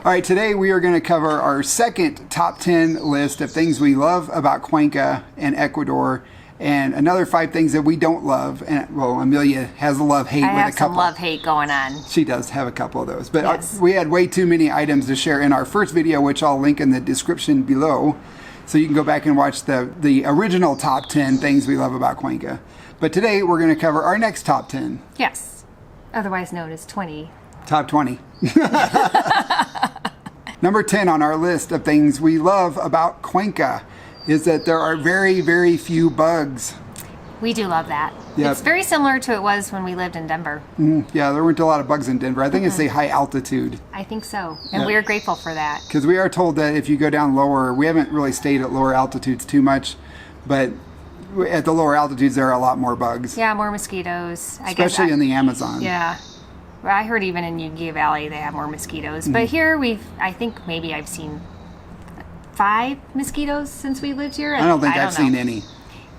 All right, today we are going to cover our second top 10 list of things we love about Cuenca and Ecuador, and another 5 things that we don't love. And well, Amelia has a love-hate with a couple. I have some love-hate going on. She does have a couple of those. But yes. We had way too many items to share in our first video, which I'll link in the description below. So you can go back and watch the original top 10 things we love about Cuenca. But today we're going to cover our next top 10. Yes, otherwise known as 20. Top 20. Number 10 on our list of things we love about Cuenca is that there are very, very few bugs. We do love that. Yep. It's very similar to it was when we lived in Denver. Yeah, there weren't a lot of bugs in Denver. I think it's a high altitude. I think so. And we're grateful for that. Because we are told that if you go down lower, we haven't really stayed at lower altitudes too much, but at the lower altitudes there are a lot more bugs. Yeah, more mosquitoes. Especially in the Amazon. Yeah. Well, I heard even in Uinta Valley they have more mosquitoes. But here I think maybe I've seen 5 mosquitoes since we lived here. I don't think I've seen any.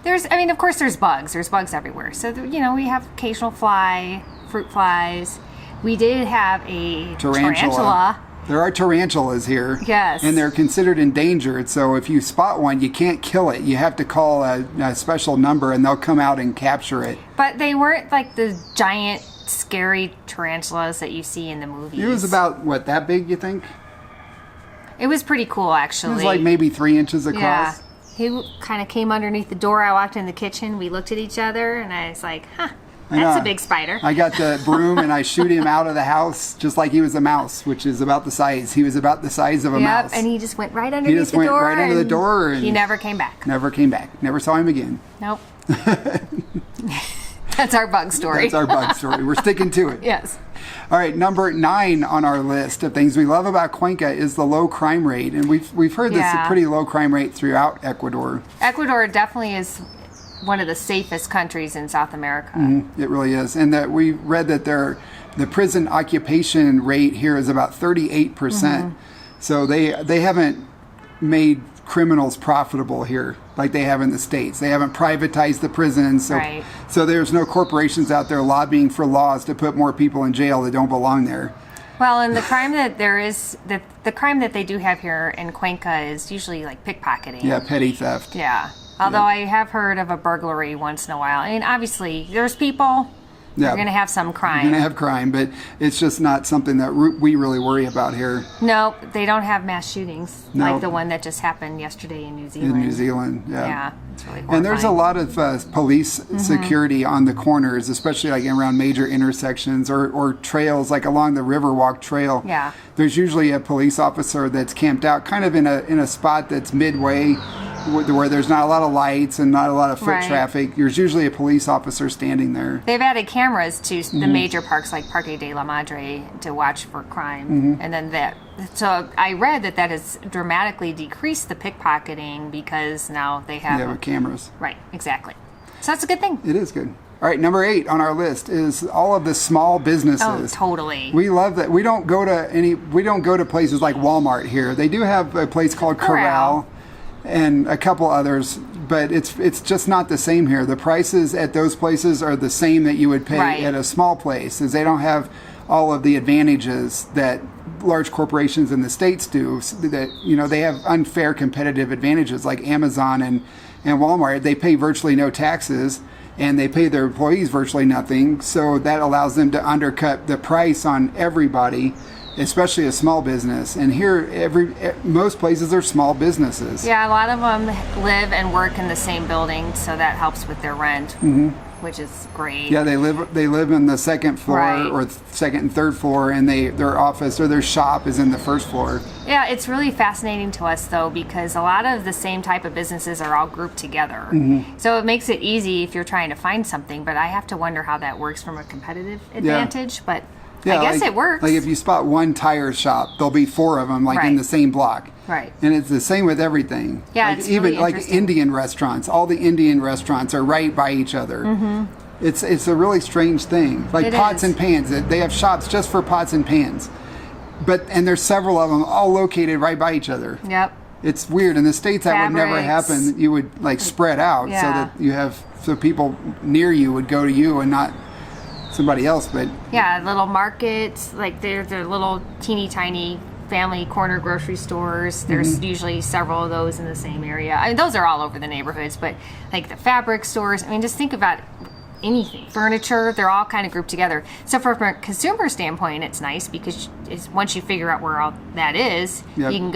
Of course there's bugs. There's bugs everywhere. So, we have occasional fruit flies. We did have a tarantula. There are tarantulas here. Yes. And they're considered endangered. So if you spot one, you can't kill it. You have to call a special number and they'll come out and capture it. But they weren't like the giant, scary tarantulas that you see in the movies. It was about, what, that big, you think? It was pretty cool, actually. It was like maybe 3 inches across. Yeah. He kind of came underneath the door. I walked in the kitchen. We looked at each other, and I was like, that's a big spider. I got the broom, and I shoot him out of the house just like he was a mouse, which is about the size. He was about the size of a mouse. Yep, and he just went right underneath the door. Right under the door. And he never came back. Never came back. Never saw him again. Nope. That's our bug story. That's our bug story. We're sticking to it. Yes. All right, number 9 on our list of things we love about Cuenca is the low crime rate. And we've heard this a pretty low crime rate throughout Ecuador. Ecuador definitely is one of the safest countries in South America. It really is. And that we read that the prison occupation rate here is about 38%. So they haven't made criminals profitable here like they have in the States. They haven't privatized the prisons. So there's no corporations out there lobbying for laws to put more people in jail that don't belong there. Well, and the crime that the crime that they do have here in Cuenca is usually like pickpocketing. Yeah, petty theft. Yeah. Although I have heard of a burglary once in a while. I mean, obviously, there's people. Yeah. You're going to have some crime. You're going to have crime, but it's just not something that we really worry about here. No, they don't have mass shootings like the one that just happened yesterday in New Zealand. In New Zealand, yeah. Yeah, it's really horrifying. And there's a lot of police security on the corners, especially like around major intersections or trails, like along the Riverwalk Trail. Yeah. There's usually a police officer that's camped out kind of in a spot that's midway, where there's not a lot of lights and not a lot of foot traffic. There's usually a police officer standing there. They've added cameras to the major parks like Parque de la Madre to watch for crime. And then so I read that has dramatically decreased the pickpocketing because now they have cameras. Right, exactly. So that's a good thing. It is good. All right, number 8 on our list is all of the small businesses. Oh, totally. We love that. We don't go to places like Walmart here. They do have a place called Corral. And a couple others, but it's just not the same here. The prices at those places are the same that you would pay at a small place, as they don't have all of the advantages that large corporations in the States do. That they have unfair competitive advantages like Amazon and Walmart. They pay virtually no taxes, and they pay their employees virtually nothing. So that allows them to undercut the price on everybody, especially a small business. And here, most places are small businesses. Yeah, a lot of them live and work in the same building, so that helps with their rent, which is great. Yeah, they live in the second floor or second and third floor, and their office or their shop is in the first floor. Yeah, it's really fascinating to us, though, because a lot of the same type of businesses are all grouped together. So it makes it easy if you're trying to find something, but I have to wonder how that works from a competitive advantage. But I guess it works. Like if you spot one tire shop, there'll be 4 of them in the same block. Right. And it's the same with everything. Yeah, like it's even really like Indian restaurants. All the Indian restaurants are right by each other. It's a really strange thing. Like pots and pans. They have shops just for pots and pans. And there's several of them all located right by each other. Yep. It's weird. In the States, that would never happen. You would spread out so people near you would go to you and not somebody else. But yeah, little markets, like they're little teeny tiny family corner grocery stores. There's usually several of those in the same area. I mean, those are all over the neighborhoods, but like the fabric stores, I mean, just think about anything. Furniture, they're all kind of grouped together. So from a consumer standpoint, it's nice because once you figure out where all that is, Yep. you can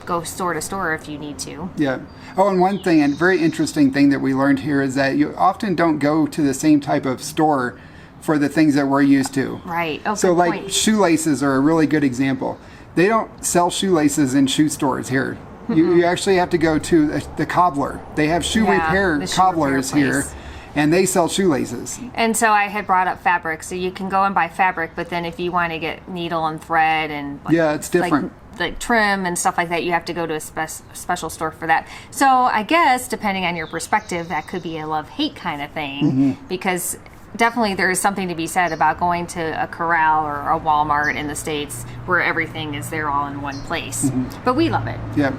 go store to store if you need to. Yeah. Oh, and one thing, and very interesting thing that we learned here is that you often don't go to the same type of store for the things that we're used to. Right. Oh, So good like point. shoelaces are a really good example. They don't sell shoelaces in shoe stores here. You actually have to go to the cobbler. They have shoe Yeah, repair the shoe cobblers repair here, place. and they sell shoelaces. And so I had brought up fabric. So you can go and buy fabric, but then if you want to get needle and thread and Yeah, it's different. like trim and stuff like that, you have to go to a special store for that. So I guess depending on your perspective, that could be a love-hate kind of thing, because definitely there is something to be said about going to a Corral or a Walmart in the States where everything is there all in one place. But we love it. Yeah.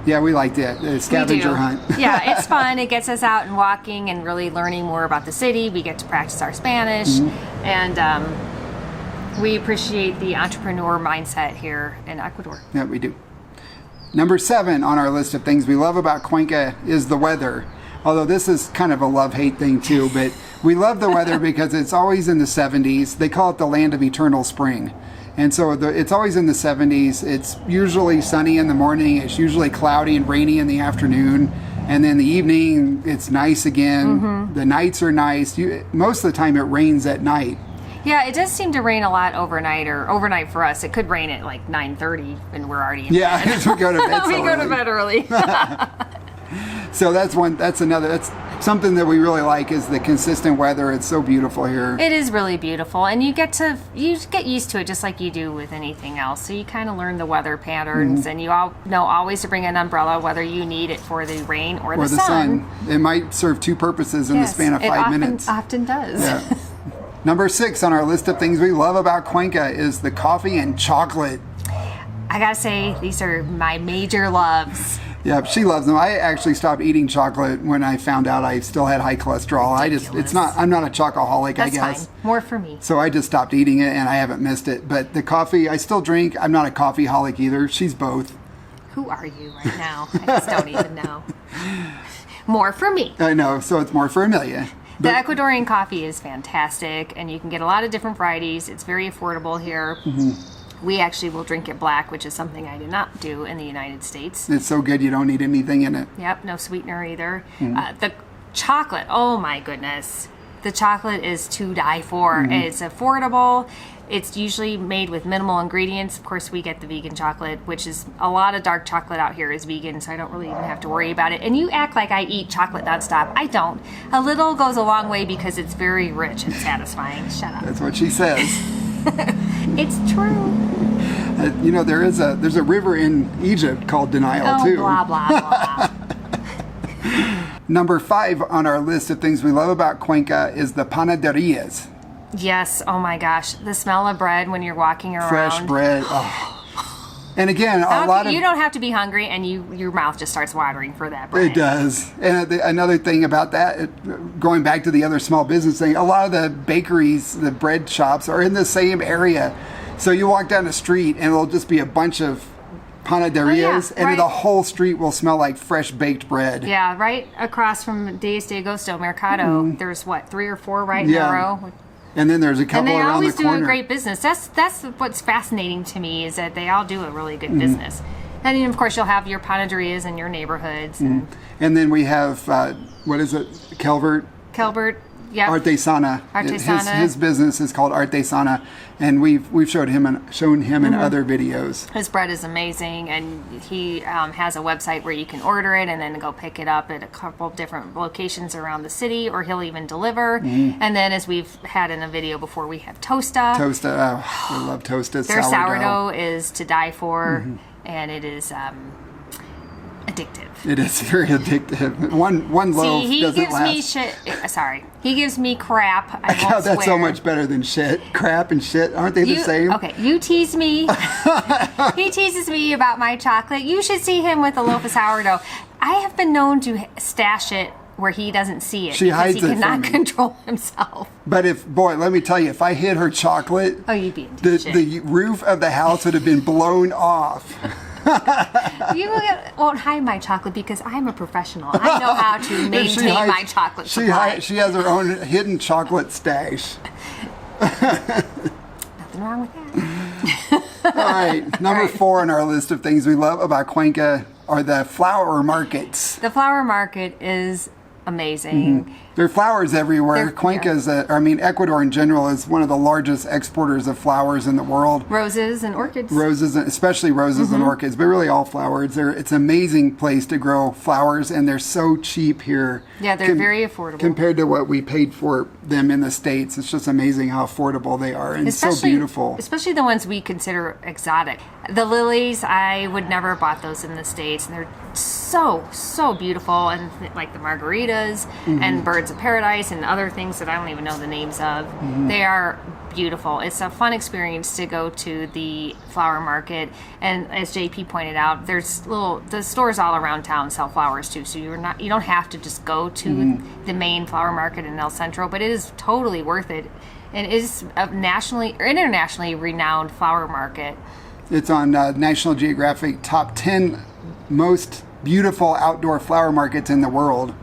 Yeah, we like that. The We scavenger do. hunt. Yeah, it's fun. It gets us out and walking and really learning more about the city. We get to practice our Spanish, and we appreciate the entrepreneur mindset here in Ecuador. Yeah, we do. Number 7 on our list of things we love about Cuenca is the weather. Although this is kind of a love-hate thing too, but we love the weather because it's always in the 70s. They call it the land of eternal spring. And so it's always in the 70s. It's usually sunny in the morning. It's usually cloudy and rainy in the afternoon. And then the evening, it's nice again. The nights are nice. Most of the time, it rains at night. Yeah, it does seem to rain a lot overnight, or overnight for us. It could rain at like 9:30 and we're already in Yeah, bed. we go to bed so We go to early. bed early. So that's something that we really like is the consistent weather. It's so beautiful here. It is really beautiful, and you get used to it just like you do with anything else. So you kind of learn the weather patterns, and you all know always to bring an umbrella, whether you need it for the rain or Or the sun. It might serve 2 purposes in the span of 5 minutes. Often does. Yeah. Number 6 on our list of things we love about Cuenca is the coffee and chocolate. I gotta say, these are my major loves. Yeah, she loves them. I actually stopped eating chocolate when I found out I still had high cholesterol. Ridiculous. I'm not a chocoholic, That's I guess. fine. More for me. So I just stopped eating it and I haven't missed it. But the coffee, I still drink. I'm not a coffeeholic either. She's both. Who are you right now? I just don't even know. More for me. I know, so it's more for Amelia. The Ecuadorian coffee is fantastic, and you can get a lot of different varieties. It's very affordable here. We actually will drink it black, which is something I do not do in the United States. It's so good you don't need anything in it. Yep, no sweetener either. The chocolate, oh my goodness. The chocolate is to die for. It's affordable. It's usually made with minimal ingredients. Of course, we get the vegan chocolate, which is a lot of dark chocolate out here is vegan, so I don't really even have to worry about it. And you act like I eat chocolate nonstop. I don't. A little goes a long way because it's very rich and satisfying. Shut up. That's what she says. It's true. There's a river in Egypt called Denial Oh, too. blah, blah, blah. Number 5 on our list of things we love about Cuenca is the Panaderías. Yes, oh my gosh. The smell of bread when you're walking around. Fresh bread. Oh. And again, You don't have to be hungry, and your mouth just starts watering for that bread. It does. And another thing about that, going back to the other small business thing, a lot of the bakeries, the bread shops are in the same area. So you walk down the street and it'll just be a bunch of Panaderías, and right. the whole street will smell like fresh baked bread. Yeah, right across from Diez de Agosto Mercado, there's 3 or 4 right in a row. And then there's a And couple they around the always do corner. a great business. That's what's fascinating to me is that they all do a really good business. And then, of course, you'll have your Panaderías in your neighborhoods. And And then we have, what is it? Calvert? Kelbert, yeah. Artesana. Artesana. His business is called Artesana, and we've shown him in other videos. His bread is amazing, and he has a website where you can order it and then go pick it up at a couple of different locations around the city, or he'll even deliver. And then, as we've had in a video before, we have Tosta. Tosta, I love Tosta. Their sourdough is to die for, and it is addictive. It is very addictive. One loaf See, he doesn't gives last. me shit. Sorry, he gives me crap. I Oh, won't that's so swear. much better than shit. Crap and shit, aren't they the same? Okay, you tease me. He teases me about my chocolate. You should see him with a loaf of sourdough. I have been known to stash it where he doesn't see it. She because hides he it from cannot me. control himself. But let me tell you, if I hid her chocolate, You'd be in deep shit. the roof of the house would have been blown off. You won't hide my chocolate because I'm a professional. I know how to maintain my chocolate supply. She has her own hidden chocolate stash. Nothing wrong with that. All right, number 4 on our list of things we love about Cuenca are the flower markets. The flower market is amazing. There are flowers everywhere. Cuenca's, Ecuador in general is one of the largest exporters of flowers in the world. Roses and orchids. Roses, especially roses and orchids, but really all flowers. It's an amazing place to grow flowers, and they're so cheap here. Yeah, they're very affordable. Compared to what we paid for them in the States. It's just amazing how affordable they are and so beautiful. Especially the ones we consider exotic. The lilies, I would never have bought those in the States, and they're so beautiful, and like the margaritas and birds of paradise and other things that I don't even know the names of. They are beautiful. It's a fun experience to go to the flower market, and as JP pointed out, the stores all around town sell flowers too, so you don't have to just go to the main flower market in El Centro, but it is totally worth it, and it is a nationally or internationally renowned flower market. It's on National Geographic top 10 most beautiful outdoor flower markets in the world.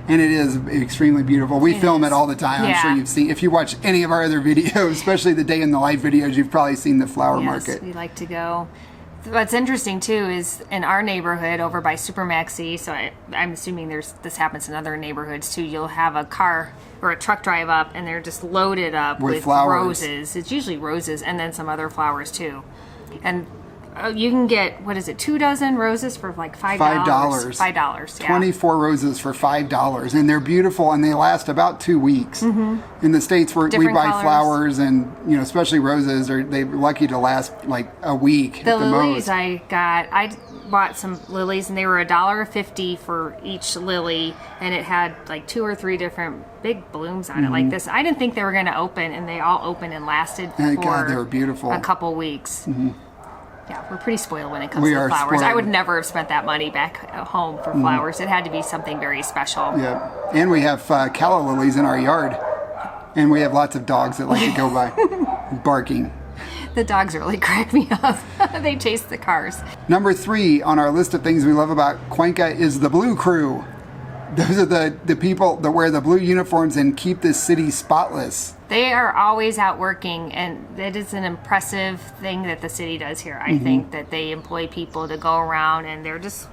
And it is extremely beautiful. We film it all the time. I'm sure you've seen. If you watch any of our other videos, especially the day in the life videos, you've probably seen the flower market. We like to go. What's interesting too is in our neighborhood over by Supermaxi, so I'm assuming this happens in other neighborhoods too, you'll have a car or a truck drive up and they're just loaded up with roses. It's usually roses and then some other flowers too. And you can get, 2 dozen roses for like $5. $5, yeah. 24 roses for $5. And they're beautiful and they last about 2 weeks. In the States, we buy colors. flowers and, especially roses, they're lucky to last like a week The at the lilies most. I bought some lilies and they were $1.50 for each lily, and it had like 2 or 3 different big blooms on it like this. I didn't think they were going to open, and they all opened and lasted for they were beautiful. a couple weeks. Yeah, we're pretty spoiled when it comes to flowers. Spoiled. I would never have spent that money back at home for flowers. It had to be something very special. Yeah, and we have calla lilies in our yard, and we have lots of dogs that like to go by barking. The dogs really crack me up. They chase the cars. Number 3 on our list of things we love about Cuenca is the Blue Crew. Those are the people that wear the blue uniforms and keep this city spotless. They are always out working, and it is an impressive thing that the city does here. I think that they employ people to go around, and they're just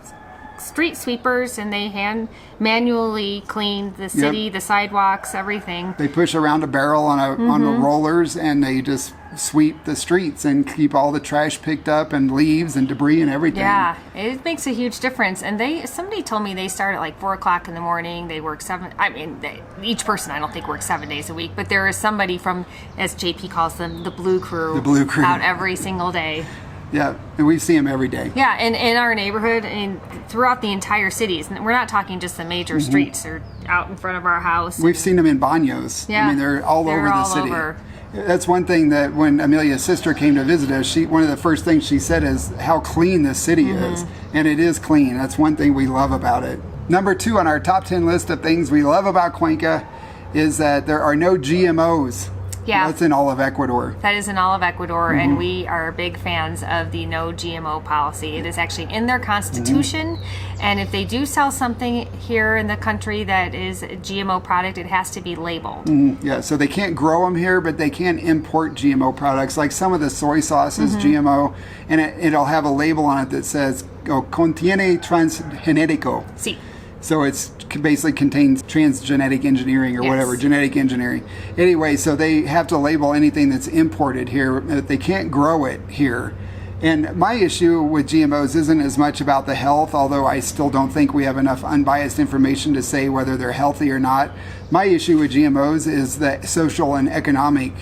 street sweepers, and they manually clean the city, the sidewalks, everything. They push around a barrel on the rollers, and they just sweep the streets and keep all the trash picked up and leaves and debris and everything. Yeah, it makes a huge difference. And somebody told me they start at like 4 o'clock in the morning. They work each person I don't think works 7 days a week, but there is somebody from, as JP calls them, the Blue Crew. The Blue Crew. Out every single day. Yeah, and we see them every day. Yeah, and in our neighborhood and throughout the entire cities. And we're not talking just the major streets. They're out in front of our house. We've seen them in baños. Yeah, I mean, they're all over the city. Over. That's one thing that when Amelia's sister came to visit us, one of the first things she said is how clean this city is. And it is clean. That's one thing we love about it. Number 2 on our top 10 list of things we love about Cuenca is that there are no GMOs. Yeah. That's in all of Ecuador. That is in all of Ecuador, and we are big fans of the no GMO policy. It is actually in their constitution, and if they do sell something here in the country that is a GMO product, it has to be labeled. Yeah, so they can't grow them here, but they can import GMO products. Like some of the soy sauce is GMO, and it'll have a label on it that says, contiene transgenérico. Sí. So it basically contains transgenetic engineering or whatever, genetic engineering. Anyway, so they have to label anything that's imported here. They can't grow it here. And my issue with GMOs isn't as much about the health, although I still don't think we have enough unbiased information to say whether they're healthy or not. My issue with GMOs is the social and economic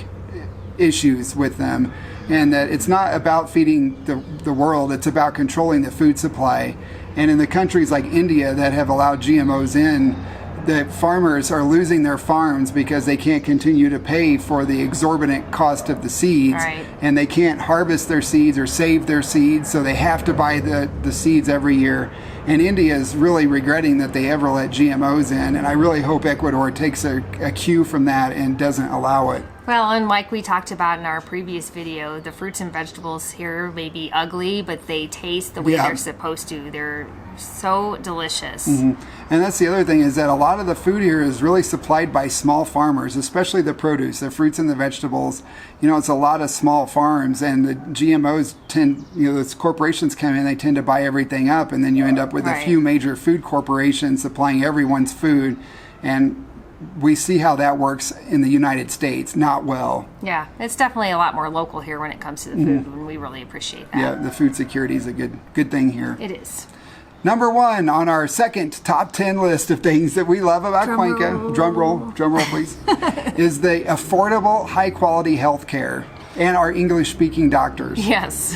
issues with them, and that it's not about feeding the world, it's about controlling the food supply. And in the countries like India that have allowed GMOs in, the farmers are losing their farms because they can't continue to pay for the exorbitant cost of the seeds, Right. and they can't harvest their seeds or save their seeds, so they have to buy the seeds every year. And India is really regretting that they ever let GMOs in, and I really hope Ecuador takes a cue from that and doesn't allow it. Well, and like we talked about in our previous video, the fruits and vegetables here may be ugly, but they taste the way Yeah. they're supposed to. They're so delicious. And that's the other thing, is that a lot of the food here is really supplied by small farmers, especially the produce, the fruits and the vegetables. You know, it's a lot of small farms, and the GMOs tend, you know, those corporations come in, they tend to buy everything up, and then you end up with Right. a few major food corporations supplying everyone's food. And we see how that works in the United States, not well. Yeah, it's definitely a lot more local here when it comes to the food, and we really appreciate that. Yeah, the food security is a good thing here. It is. Number 1 on our second top 10 list of things that we love about Drum Cuenca, roll. drum roll please, is the affordable, high quality health care and our English speaking doctors. Yes.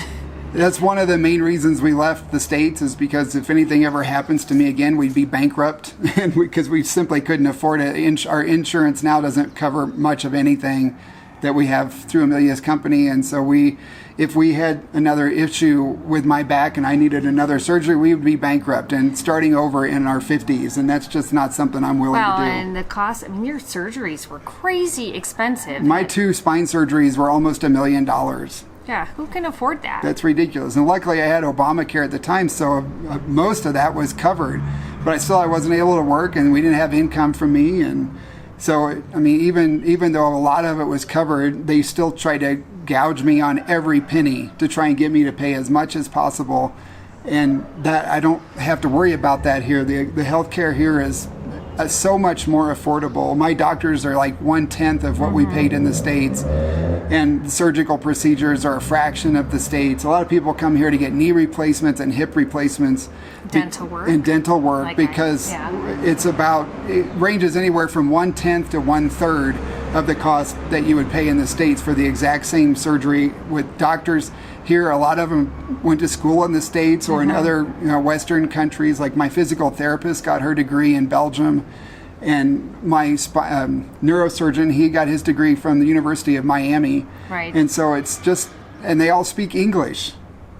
That's one of the main reasons we left the States, is because if anything ever happens to me again, we'd be bankrupt, and because we simply couldn't afford it. Our insurance now doesn't cover much of anything that we have through Amelia's company, and so if we had another issue with my back and I needed another surgery, we would be bankrupt and starting over in our 50s, and that's just not something I'm willing Well, to do. and the cost, I mean, your surgeries were crazy expensive. My 2 spine surgeries were almost $1 million. Yeah, who can afford that? That's ridiculous. And luckily I had Obamacare at the time, so most of that was covered. But I wasn't able to work, and we didn't have income from me. And so, I mean, even though a lot of it was covered, they still tried to gouge me on every penny to try and get me to pay as much as possible. And that, I don't have to worry about that here. The healthcare here is so much more affordable. My doctors are like 1/10 of what we paid in the States, and surgical procedures are a fraction of the States. A lot of people come here to get knee replacements and hip replacements. Dental work. And dental work, Like because yeah. it ranges anywhere from 1/10 to 1/3 of the cost that you would pay in the States for the exact same surgery. With doctors here, a lot of them went to school in the States or in other Western countries. Like my physical therapist got her degree in Belgium, and my neurosurgeon, he got his degree from the University of Miami. Right. And so it's just, and they all speak English,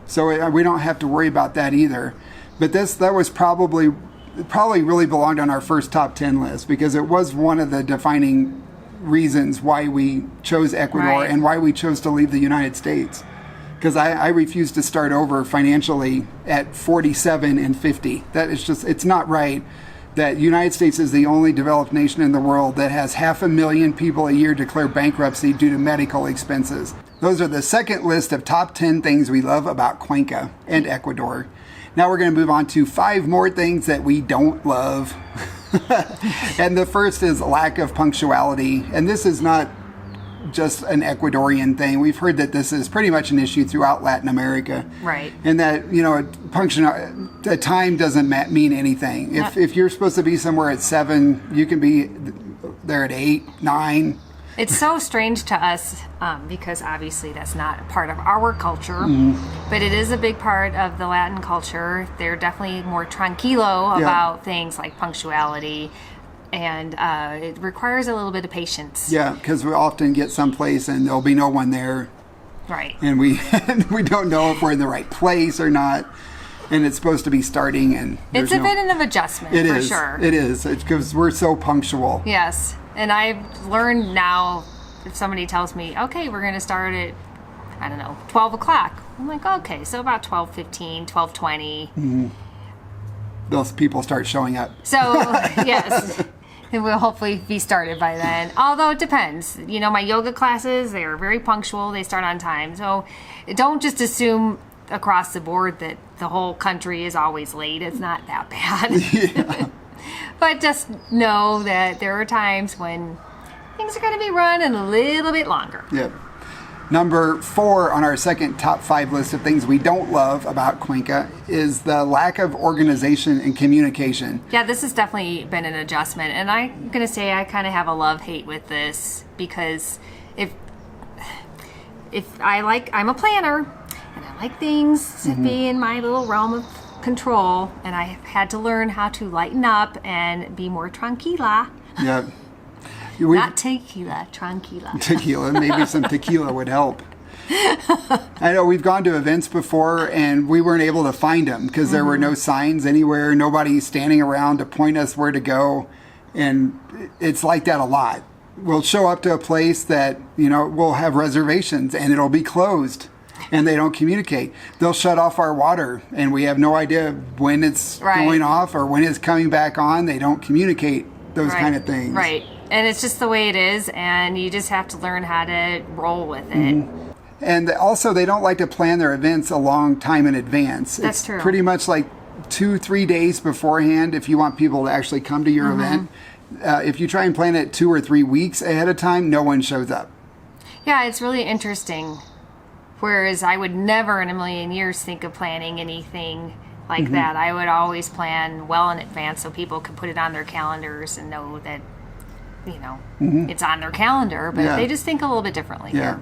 so we don't have to worry about that either. But that was probably really belonged on our first top 10 list, because it was one of the defining reasons why we chose Ecuador Right. and why we chose to leave the United States. Because I refuse to start over financially at 47 and 50. That is just, it's not right. That United States is the only developed nation in the world that has 500,000 people a year declare bankruptcy due to medical expenses. Those are the second list of top 10 things we love about Cuenca and Ecuador. Now we're going to move on to 5 more things that we don't love. And the first is lack of punctuality. And this is not just an Ecuadorian thing. We've heard that this is pretty much an issue throughout Latin America. Right. And that, the time doesn't mean anything. If you're supposed to be somewhere at 7, you can be there at 8, 9. It's so strange to us because obviously that's not a part of our culture, but it is a big part of the Latin culture. They're definitely more tranquilo about things like punctuality, and it requires a little bit of patience. Yeah, because we often get someplace and there'll be no one there, Right. and we don't know if we're in the right place or not, and it's supposed to be starting, and It's a bit of an adjustment, It for is. sure. It is. It's because we're so punctual. Yes. And I've learned now, if somebody tells me, okay, we're going to start at, 12 o'clock. I'm like, okay, so about 12:15, 12:20. Those people start showing up. So, yes. And we'll hopefully be started by then. Although it depends. My yoga classes, they are very punctual. They start on time. So don't just assume across the board that the whole country is always late. It's not that bad. Yeah. But just know that there are times when things are going to be running a little bit longer. Yep. Number 4 on our second top 5 list of things we don't love about Cuenca is the lack of organization and communication. Yeah, this has definitely been an adjustment. And I'm going to say I kind of have a love-hate with this, because if I'm a planner and I like things to be in my little realm of control, and I have had to learn how to lighten up and be more tranquila. Yeah. Not tequila, tranquila. Tequila. Maybe some tequila would help. I know we've gone to events before and we weren't able to find them because there were no signs anywhere, nobody standing around to point us where to go. And it's like that a lot. We'll show up to a place that, we'll have reservations and it'll be closed and they don't communicate. They'll shut off our water and we have no idea when it's going off or when it's coming back on. They don't communicate those kind of things. Right. And it's just the way it is, and you just have to learn how to roll with it. And also, they don't like to plan their events a long time in advance. That's true. Pretty much like 2-3 days beforehand if you want people to actually come to your event. If you try and plan it 2 or 3 weeks ahead of time, no one shows up. Yeah, it's really interesting. Whereas I would never in a million years think of planning anything like that. I would always plan well in advance so people could put it on their calendars and know that, it's on their calendar. But they just think a little bit differently. Yeah.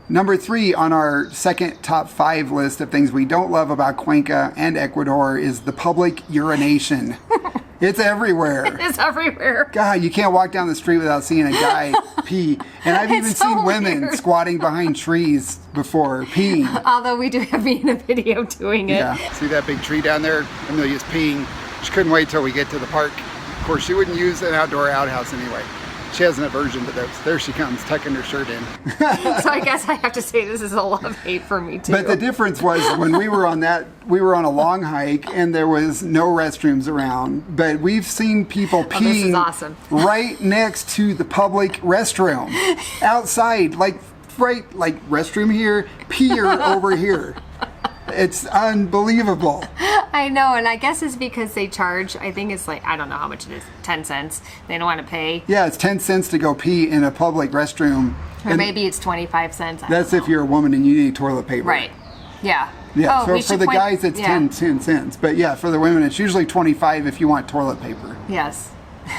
Number 3 on our second top 5 list of things we don't love about Cuenca and Ecuador is the public urination. It's everywhere. It's everywhere. God, you can't walk down the street without seeing a guy pee. And I've even seen women squatting behind trees before, peeing. Although we do have me in a video doing it. Yeah. See that big tree down there? Amelia's peeing. She couldn't wait till we get to the park. Of course, she wouldn't use an outdoor outhouse anyway. She has an aversion to those. There she comes, tucking her shirt in. So I guess I have to say this is a love-hate for me too. But the difference was when we were on a long hike and there was no restrooms around. But we've seen people peeing right next to the public restroom. Outside, like restroom here, pier over here. It's unbelievable. I know, and I guess it's because they charge, I think it's I don't know how much it is, 10 cents. They don't want to pay. Yeah, it's 10 cents to go pee in a public restroom. Or maybe it's 25 cents. That's if you're a woman and you need toilet paper. Right. Yeah. Yeah, so for the guys it's 10 cents. But yeah, for the women it's usually 25 if you want toilet paper. Yes.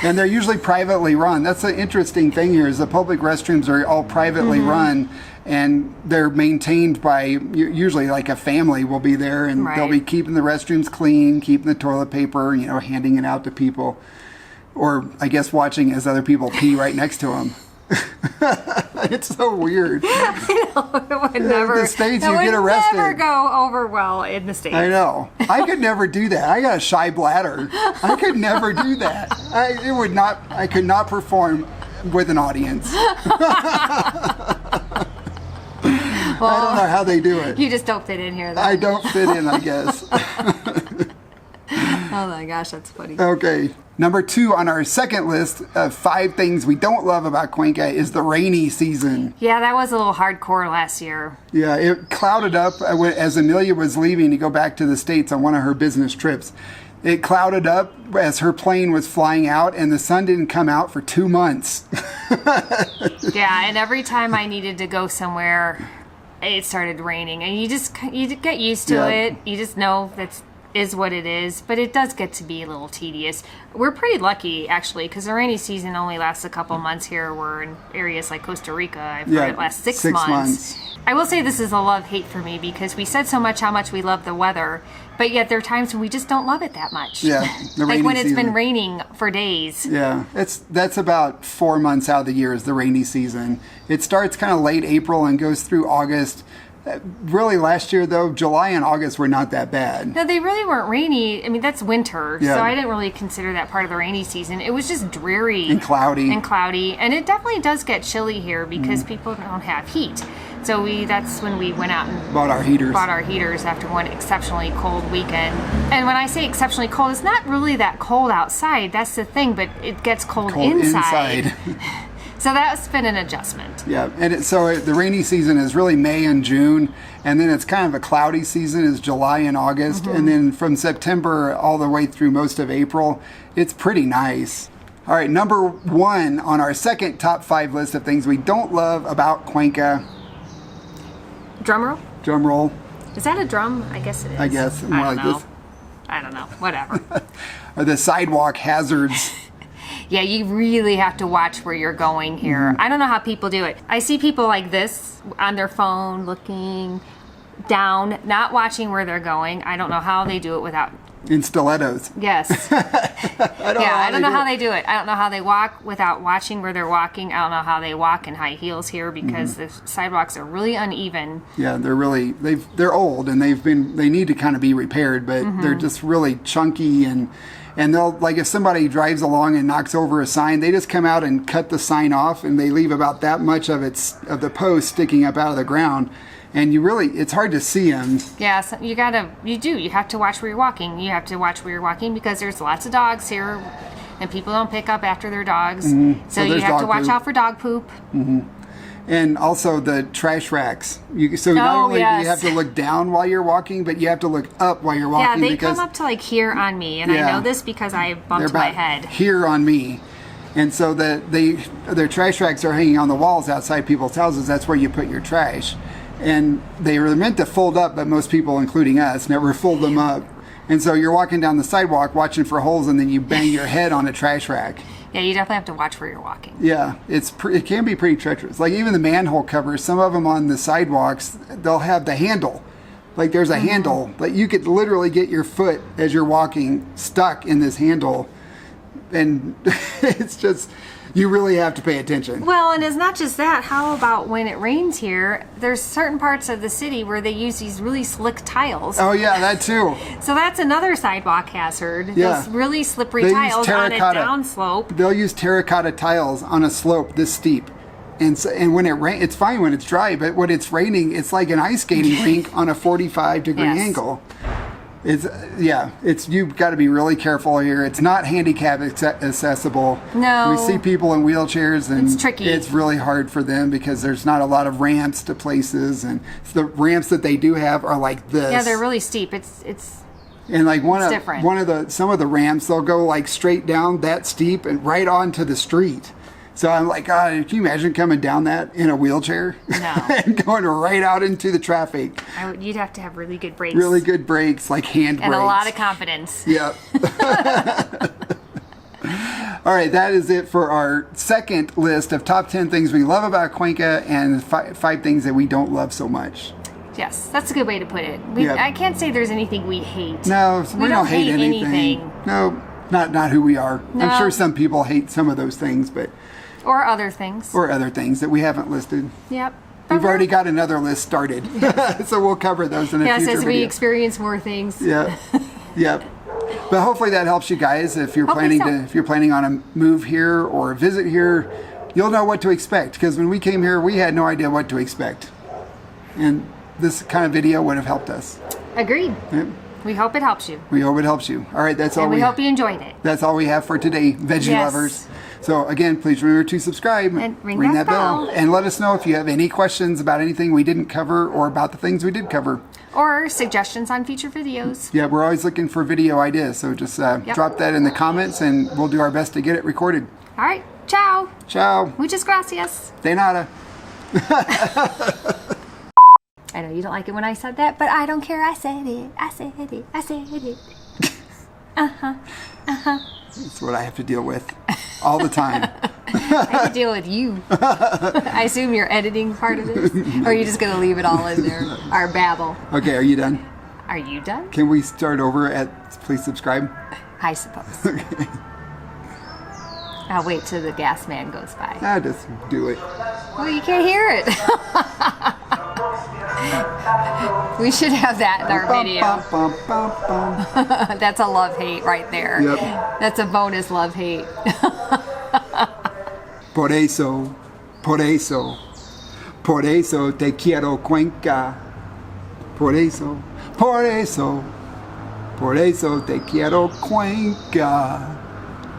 And they're usually privately run. That's the interesting thing here is the public restrooms are all privately run. And they're maintained by, usually like a family will be there and they'll be keeping the restrooms clean, keeping the toilet paper, handing it out to people. Or I guess watching as other people pee right next to them. It's so weird. I know, it would never. In the States, you get arrested. It would never go over well in the States. I know. I could never do that. I got a shy bladder. I could never do that. I could not perform with an audience. Well, I don't know how they do it. You just don't fit in here, though. I don't fit in, I guess. Oh my gosh, that's funny. Okay. Number 2 on our second list of 5 things we don't love about Cuenca is the rainy season. Yeah, that was a little hardcore last year. Yeah, it clouded up as Amelia was leaving to go back to the States on one of her business trips. It clouded up as her plane was flying out and the sun didn't come out for 2 months. Yeah, and every time I needed to go somewhere, it started raining. And you get used to it. You just know that is what it is. But it does get to be a little tedious. We're pretty lucky, actually, because the rainy season only lasts a couple months here. We're in areas like Costa Rica. I've heard it lasts 6 months. I will say this is a love-hate for me because we said so much how much we love the weather, but yet there are times when we just don't love it that much. Yeah, the rainy like when it's season. been raining for days. Yeah, that's about 4 months out of the year is the rainy season. It starts kind of late April and goes through August. Really, last year, though, July and August were not that bad. No, they really weren't rainy. I mean, that's winter, Yeah. so I didn't really consider that part of the rainy season. It was just dreary. And cloudy. And it definitely does get chilly here because people don't have heat. So that's when we went out and Bought our heaters after one exceptionally cold weekend. And when I say exceptionally cold, it's not really that cold outside. That's the thing, but it gets cold inside. So that's been an adjustment. Yeah, and so the rainy season is really May and June, and then it's kind of a cloudy season is July and August, and then from September all the way through most of April, it's pretty nice. All right, number 1 on our second top 5 list of things we don't love about Cuenca. Drum roll? Drum roll. Is that a drum? I guess it is. I guess. More I like don't know. this. I don't know. Whatever. Or the sidewalk hazards. Yeah, you really have to watch where you're going here. I don't know how people do it. I see people like this on their phone looking, down, not watching where they're going. I don't know how they do it without... In stilettos. Yes. I don't know how they do it. I don't know how they walk without watching where they're walking. I don't know how they walk in high heels here because the sidewalks are really uneven. Yeah, they're old and they need to kind of be repaired, but they're just really chunky and they'll, like, if somebody drives along and knocks over a sign, they just come out and cut the sign off and they leave about that much of the post sticking up out of the ground. And it's hard to see them. Yeah, so you have to watch where you're walking. You have to watch where you're walking because there's lots of dogs here and people don't pick up after their dogs. So you have to watch out for dog poop. And also the trash racks. Not only do you have to look down while you're walking, but you have to look up while you're walking. Yeah, they come up to like here on me. And I know this because I bumped my head. Here on me. And so their trash racks are hanging on the walls outside people's houses. That's where you put your trash. And they were meant to fold up, but most people, including us, never fold them up. And so you're walking down the sidewalk watching for holes, and then you bang your head on a trash rack. Yeah, you definitely have to watch where you're walking. Yeah, it can be pretty treacherous. Like even the manhole covers, some of them on the sidewalks, they'll have the handle. Like there's a handle. Like you could literally get your foot as you're walking stuck in this handle. And it's just... You really have to pay attention. Well, and it's not just that. How about when it rains here, there's certain parts of the city where they use these really slick tiles. Oh, yeah, that too. So that's another sidewalk hazard. Yeah. Those really slippery tiles on a downslope. They'll use terracotta tiles on a slope this steep. And when it rains, it's fine when it's dry, but when it's raining, it's like an ice skating rink on a 45-degree angle. You've got to be really careful here. It's not handicap accessible. No. We see people in wheelchairs and it's tricky. It's really hard for them because there's not a lot of ramps to places, and the ramps that they do have are like this. Yeah, they're really steep. It's and like some of the ramps, they'll go like straight down that steep and right onto the street. So I'm like, God, can you imagine coming down that in a wheelchair? No. And going right out into the traffic. You'd have to have really good brakes. Really good brakes, like hand brakes. And a lot of confidence. Yep. All right, that is it for our second list of top 10 things we love about Cuenca and 5 things that we don't love so much. Yes, that's a good way to put it. I can't say there's anything we hate. No, we don't hate anything. No, not who we are. No. I'm sure some people hate some of those things, but... Or other things. Or other things that we haven't listed. Yep. We've already got another list started. So we'll cover those in a future video. Yes, as we experience more things. Yeah. Yep. But hopefully that helps you guys if you're planning on a move here or a visit here. You'll know what to expect, because when we came here, we had no idea what to expect. And this kind of video would have helped us. Agreed. Yep. We hope it helps you. We hope it helps you. All right, that's all. And we hope you enjoyed it. That's all we have for today, veggie lovers. So again, please remember to subscribe and ring that bell. And let us know if you have any questions about anything we didn't cover or about the things we did cover. Or suggestions on future videos. Yeah, we're always looking for video ideas. So just drop that in the comments and we'll do our best to get it recorded. All right. Ciao. Ciao. Muchas gracias. De nada. I know you don't like it when I said that, but I don't care. I said it. I said it. I said it. That's what I have to deal with all the time. I have to deal with you. I assume you're editing part of this? Or are you just going to leave it all in there? Our babble. Okay, are you done? Are you done? Can we start over at please subscribe? I suppose. Okay. I'll wait till the gas man goes by. Just do it. Well, you can't hear it. We should have that in our video. That's a love-hate right there. Yep. That's a bonus love-hate. Por eso te quiero, Cuenca. Por eso te quiero, Cuenca.